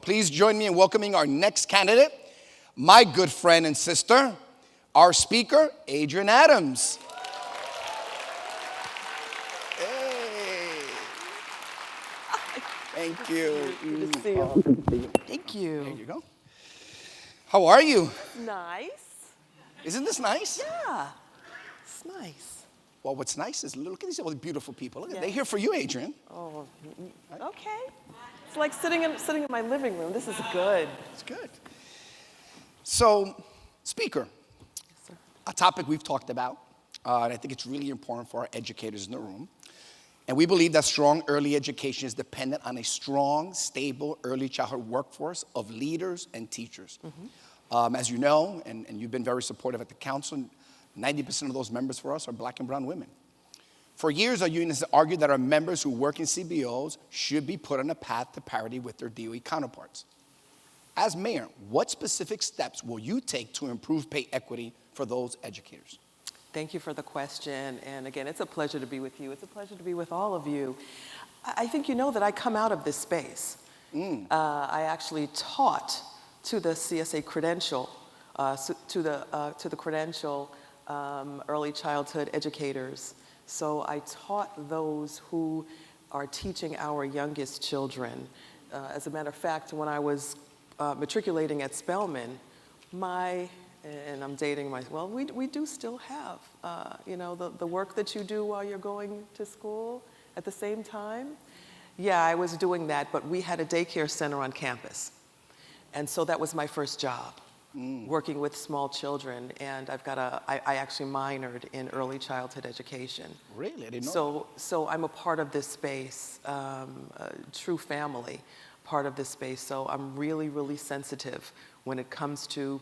Please join me in welcoming our next candidate, my good friend and sister, our speaker, Adrienne Adams. Hey. Thank you. Good to see you. Thank you. There you go. How are you? Nice. Isn't this nice? Yeah. It's nice. Well, what's nice is look at these all the beautiful people. Look, Yeah. they're here for you, Adrienne. Oh, okay. It's like sitting in my living room. This is good. It's good. So, speaker, Yes, sir. a topic we've talked about, and I think it's really important for our educators in the room. And we believe that strong early education is dependent on a strong, stable early childhood workforce of leaders and teachers. As you know, and you've been very supportive at the council, 90% of those members for us are black and brown women. For years, our union has argued that our members who work in CBOs should be put on a path to parity with their DOE counterparts. As mayor, what specific steps will you take to improve pay equity for those educators? Thank you for the question. And again, it's a pleasure to be with you. It's a pleasure to be with all of you. I think you know that I come out of this space. I actually taught to the CSA credential, to the credential early childhood educators. So I taught those who are teaching our youngest children. As a matter of fact, when I was matriculating at Spelman, and I'm dating well, we do still have, the work that you do while you're going to school at the same time. Yeah, I was doing that, but we had a daycare center on campus. And so that was my first job, working with small children. And I actually minored in early childhood education. Really? I didn't know. So I'm a part of this space, a true family part of this space. So I'm really, really sensitive when it comes to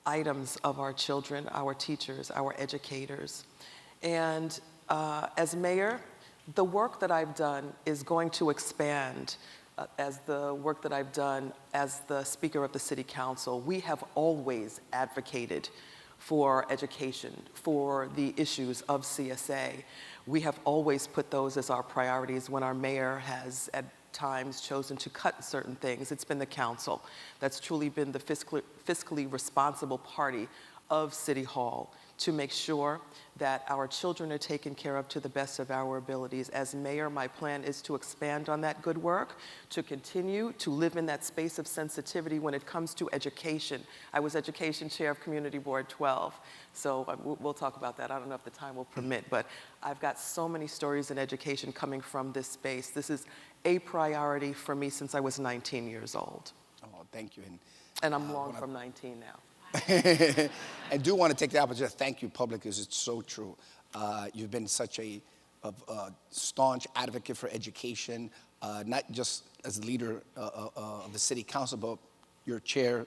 items of our children, our teachers, our educators. And as mayor, the work that I've done is going to expand as the work that I've done as the Speaker of the City Council. We have always advocated for education, for the issues of CSA. We have always put those as our priorities. When our mayor has at times chosen to cut certain things, it's been the council that's truly been the fiscally responsible party of City Hall to make sure that our children are taken care of to the best of our abilities. As mayor, my plan is to expand on that good work, to continue to live in that space of sensitivity when it comes to education. I was education chair of Community Board 12, so we'll talk about that. I don't know if the time will permit, but I've got so many stories in education coming from this space. This is a priority for me since I was 19 years old. Oh, thank you. And I'm long from 19 now. I do want to take the opportunity to thank you publicly because it's so true. You've been such a staunch advocate for education, not just as leader of the city council, but your chair,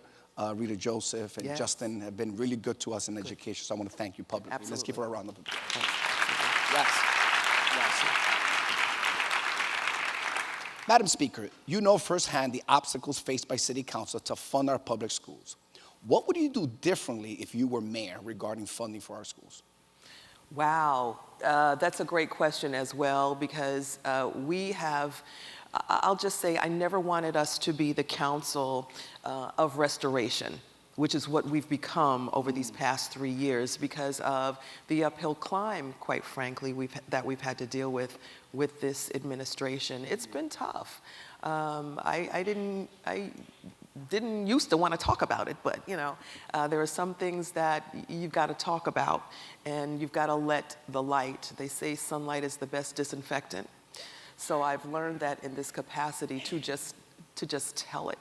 Rita Joseph, and Yes. Justin have been really good to us in education. So I want to thank you publicly. Absolutely. Let's give her a round of applause. Thanks. Yes. Yes. Madam Speaker, you know firsthand the obstacles faced by City Council to fund our public schools. What would you do differently if you were mayor regarding funding for our schools? Wow, that's a great question as well, because I'll just say I never wanted us to be the council of restoration, which is what we've become over these past 3 years because of the uphill climb, quite frankly, that we've had to deal with this administration. It's been tough. I didn't used to want to talk about it, but there are some things that you've got to talk about, and you've got to let the light. They say sunlight is the best disinfectant. So I've learned that in this capacity to just tell it.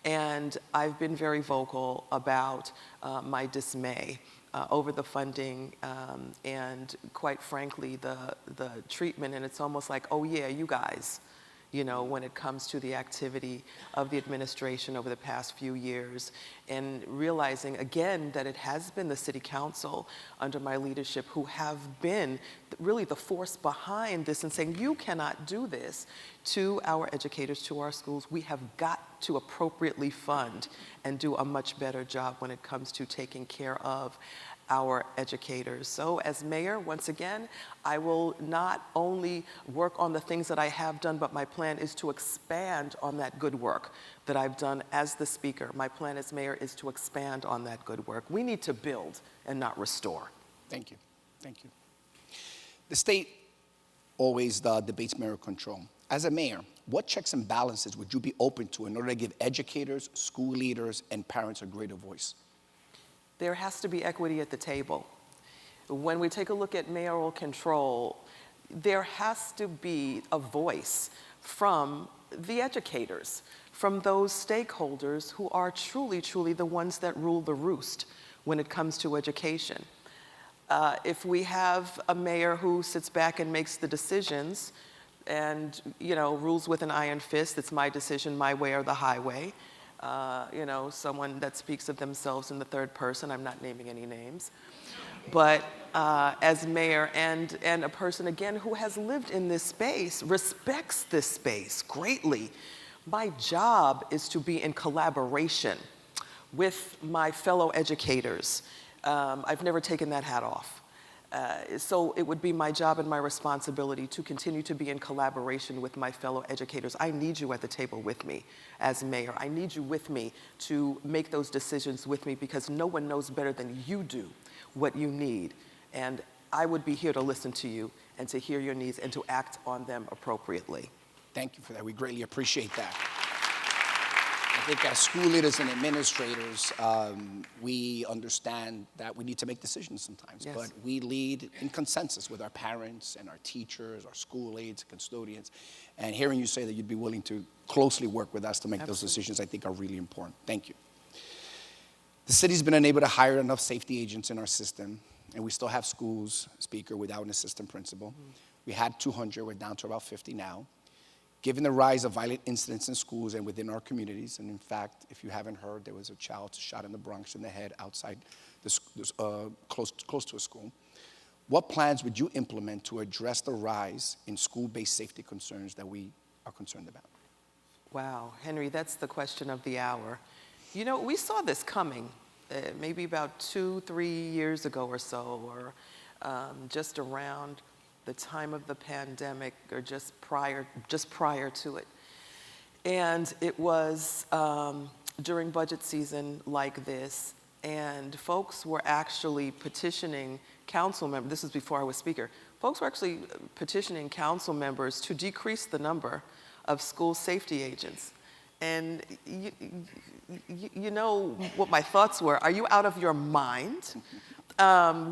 And I've been very vocal about my dismay over the funding and, quite frankly, the treatment. And it's almost like, oh yeah, you guys. When it comes to the activity of the administration over the past few years, and realizing again that it has been the City Council under my leadership who have been really the force behind this and saying, you cannot do this to our educators, to our schools. We have got to appropriately fund and do a much better job when it comes to taking care of our educators. So as mayor, once again, I will not only work on the things that I have done, but my plan is to expand on that good work that I've done as the speaker. My plan as mayor is to expand on that good work. We need to build and not restore. Thank you. Thank you. The state always debates mayoral control. As a mayor, what checks and balances would you be open to in order to give educators, school leaders, and parents a greater voice? There has to be equity at the table. When we take a look at mayoral control, there has to be a voice from the educators, from those stakeholders who are truly, truly the ones that rule the roost when it comes to education. If we have a mayor who sits back and makes the decisions and, rules with an iron fist, it's my decision, my way or the highway, someone that speaks of themselves in the third person, I'm not naming any names, but as mayor and a person, again, who has lived in this space, respects this space greatly, my job is to be in collaboration with my fellow educators. I've never taken that hat off. So it would be my job and my responsibility to continue to be in collaboration with my fellow educators. I need you at the table with me as mayor. I need you with me to make those decisions with me, because no one knows better than you do what you need. And I would be here to listen to you and to hear your needs and to act on them appropriately. Thank you for that. We greatly appreciate that. I think as school leaders and administrators, we understand that we need to make decisions sometimes, Yes. but we lead in consensus with our parents and our teachers, our school aides, custodians, and hearing you say that you'd be willing to closely work with us to make those decisions, I think are really important. Thank you. The city's been unable to hire enough safety agents in our system, and we still have schools, Speaker, without an assistant principal. We had 200, we're down to about 50 now. Given the rise of violent incidents in schools and within our communities, and in fact, if you haven't heard, there was a child shot in the Bronx in the head outside, close to a school. What plans would you implement to address the rise in school-based safety concerns that we are concerned about? Wow, Henry, that's the question of the hour. We saw this coming maybe about 2-3 years ago or so, or just around the time of the pandemic, or just prior to it. And it was during budget season like this, and folks were actually petitioning council members, this was before I was speaker, folks were actually petitioning council members to decrease the number of school safety agents. And you know what my thoughts were. Are you out of your mind?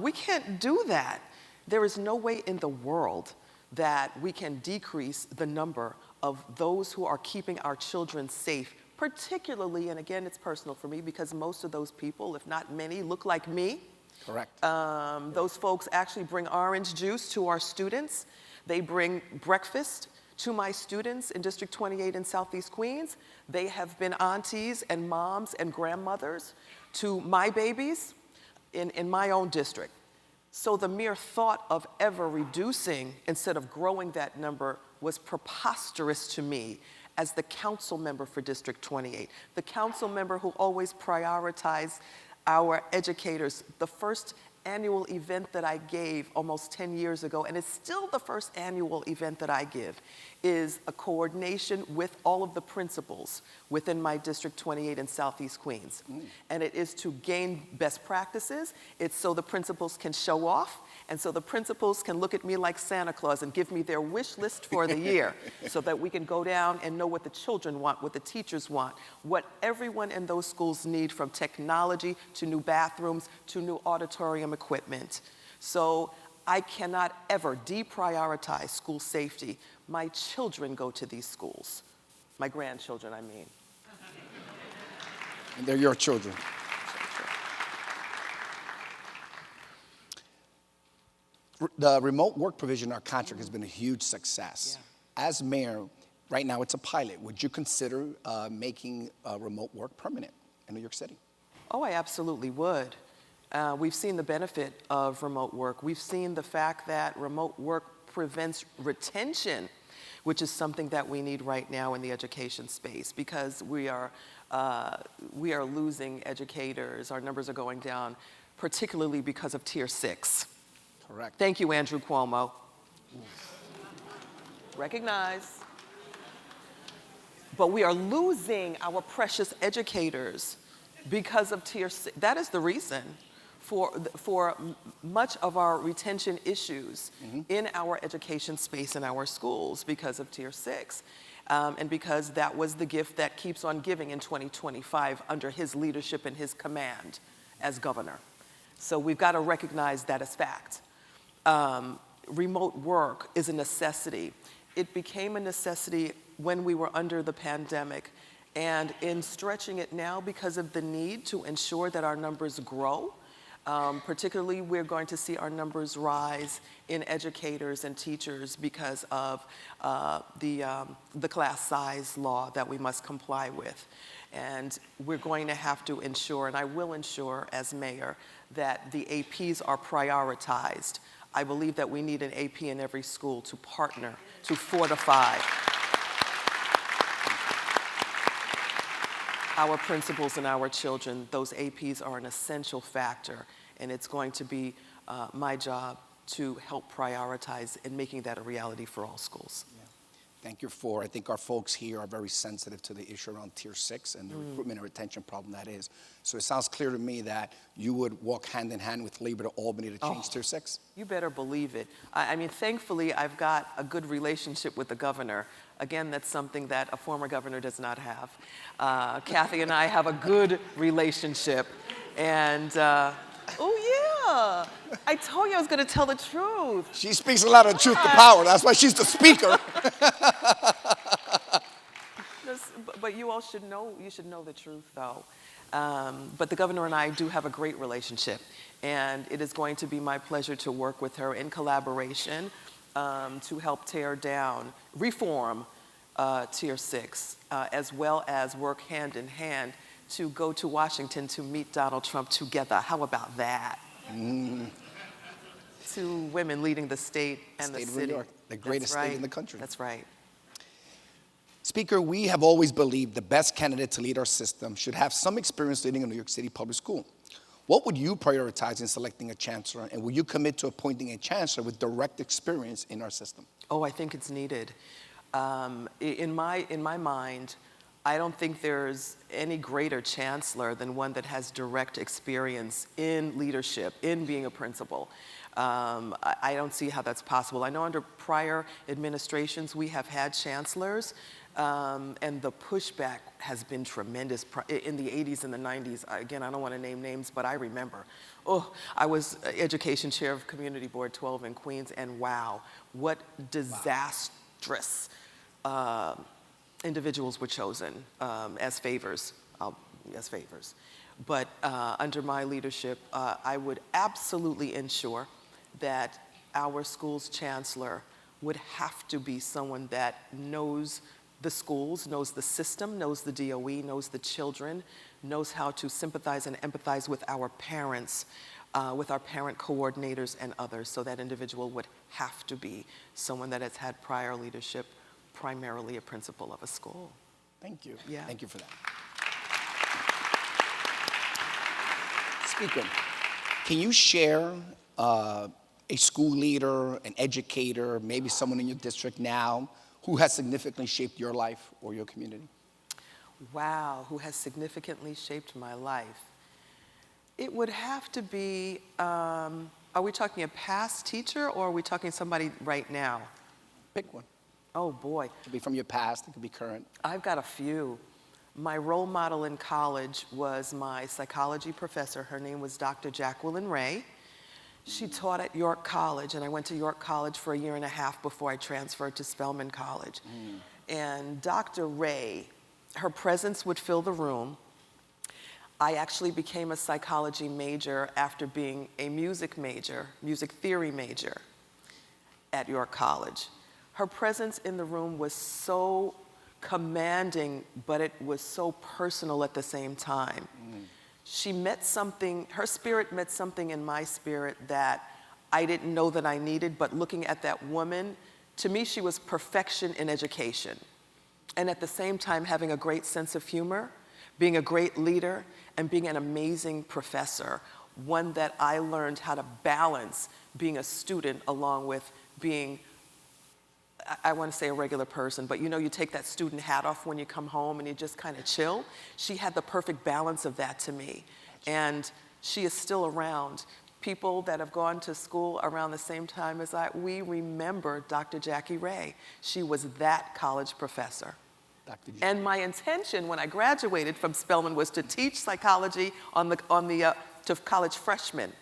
We can't do that. There is no way in the world that we can decrease the number of those who are keeping our children safe, particularly, and again, it's personal for me because most of those people, if not many, look like me. Correct. Those folks actually bring orange juice to our students. They bring breakfast to my students in District 28 in Southeast Queens. They have been aunties and moms and grandmothers to my babies in my own district. So the mere thought of ever reducing instead of growing that number was preposterous to me as the council member for District 28, the council member who always prioritized our educators. The first annual event that I gave almost 10 years ago, and it's still the first annual event that I give, is a coordination with all of the principals within my District 28 in Southeast Queens. And it is to gain best practices. It's so the principals can show off, and so the principals can look at me like Santa Claus and give me their wish list for the year so that we can go down and know what the children want, what the teachers want, what everyone in those schools need, from technology to new bathrooms to new auditorium equipment. So I cannot ever deprioritize school safety. My children go to these schools. My grandchildren, I mean. And they're your children. The remote work provision in our contract has been a huge success. Yeah. As mayor, right now it's a pilot. Would you consider making remote work permanent in New York City? Oh, I absolutely would. We've seen the benefit of remote work. We've seen the fact that remote work prevents retention, which is something that we need right now in the education space, because we are losing educators. Our numbers are going down particularly because of Tier 6. Correct. Thank you, Andrew Cuomo. Recognize. But we are losing our precious educators because of Tier 6. That is the reason for much of our retention issues in our education space in our schools, because of Tier 6. And because that was the gift that keeps on giving in 2025 under his leadership and his command as governor. So we've got to recognize that as fact. Remote work is a necessity. It became a necessity when we were under the pandemic, and in stretching it now because of the need to ensure that our numbers grow. Particularly, we're going to see our numbers rise in educators and teachers because of the class size law that we must comply with. And we're going to have to ensure, and I will ensure as mayor, that the APs are prioritized. I believe that we need an AP in every school to partner, to fortify our principals and our children. Those APs are an essential factor, and it's going to be my job to help prioritize in making that a reality for all schools. Yeah. Thank you I think our folks here are very sensitive to the issue around Tier 6 and the recruitment and retention problem that is. So it sounds clear to me that you would walk hand in hand with Labor to Albany to change Tier 6. You better believe it. I mean, thankfully, I've got a good relationship with the governor. Again, that's something that a former governor does not have. Kathy and I have a good relationship. And, oh yeah, I told you I was going to tell the truth. She speaks a lot of truth to power. That's why she's the speaker. But you all should know, you should know the truth, though. But the governor and I do have a great relationship, and it is going to be my pleasure to work with her in collaboration to help tear down, reform Tier 6, as well as work hand in hand to go to Washington to meet Donald Trump together. How about that? Two women leading the state and the city. State of New York, the greatest state in the country. That's right. Speaker, we have always believed the best candidate to lead our system should have some experience leading a New York City public school. What would you prioritize in selecting a chancellor, and will you commit to appointing a chancellor with direct experience in our system? Oh, I think it's needed. In my mind, I don't think there's any greater chancellor than one that has direct experience in leadership, in being a principal. I don't see how that's possible. I know under prior administrations we have had chancellors, and the pushback has been tremendous in the 80s and the 90s. Again, I don't want to name names, but I remember. Oh, I was education chair of Community Board 12 in Queens, and wow, what disastrous individuals were chosen as favors. But under my leadership, I would absolutely ensure that our school's chancellor would have to be someone that knows the schools, knows the system, knows the DOE, knows the children, knows how to sympathize and empathize with our parents, with our parent coordinators and others. So that individual would have to be someone that has had prior leadership, primarily a principal of a school. Thank you. Yeah. Thank you for that. Speaker, can you share a school leader, an educator, maybe someone in your district now who has significantly shaped your life or your community? Wow, who has significantly shaped my life? It would have to be, are we talking a past teacher or are we talking somebody right now? Pick one. Oh boy. It could be from your past, it could be current. I've got a few. My role model in college was my psychology professor. Her name was Dr. Jacqueline Ray. She taught at York College, and I went to York College for a year and a half before I transferred to Spelman College. And Dr. Ray, her presence would fill the room. I actually became a psychology major after being a music theory major at York College. Her presence in the room was so commanding, but it was so personal at the same time. She met something, her spirit met something in my spirit that I didn't know that I needed, but looking at that woman, to me, she was perfection in education. And at the same time, having a great sense of humor, being a great leader, and being an amazing professor. one that I learned how to balance being a student along with being, I want to say a regular person, but you know, you take that student hat off when you come home and you just kind of chill. She had the perfect balance of that to me. And she is still around. People that have gone to school around the same time as we remember Dr. Jackie Ray. She was that college professor. And my intention when I graduated from Spelman was to teach psychology to college freshmen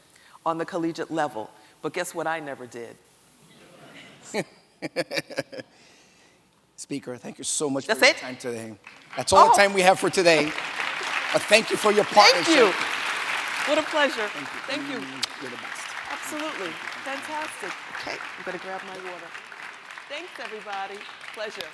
on the collegiate level. But guess what I never did? Speaker, thank you so much for That's your it? time today. That's all the time we have for today. But thank you for your partnership. Thank you. What a pleasure. Thank you. Thank you. You're the best. Absolutely. Fantastic. Okay, I'm going to grab my water. Thanks, everybody. Pleasure.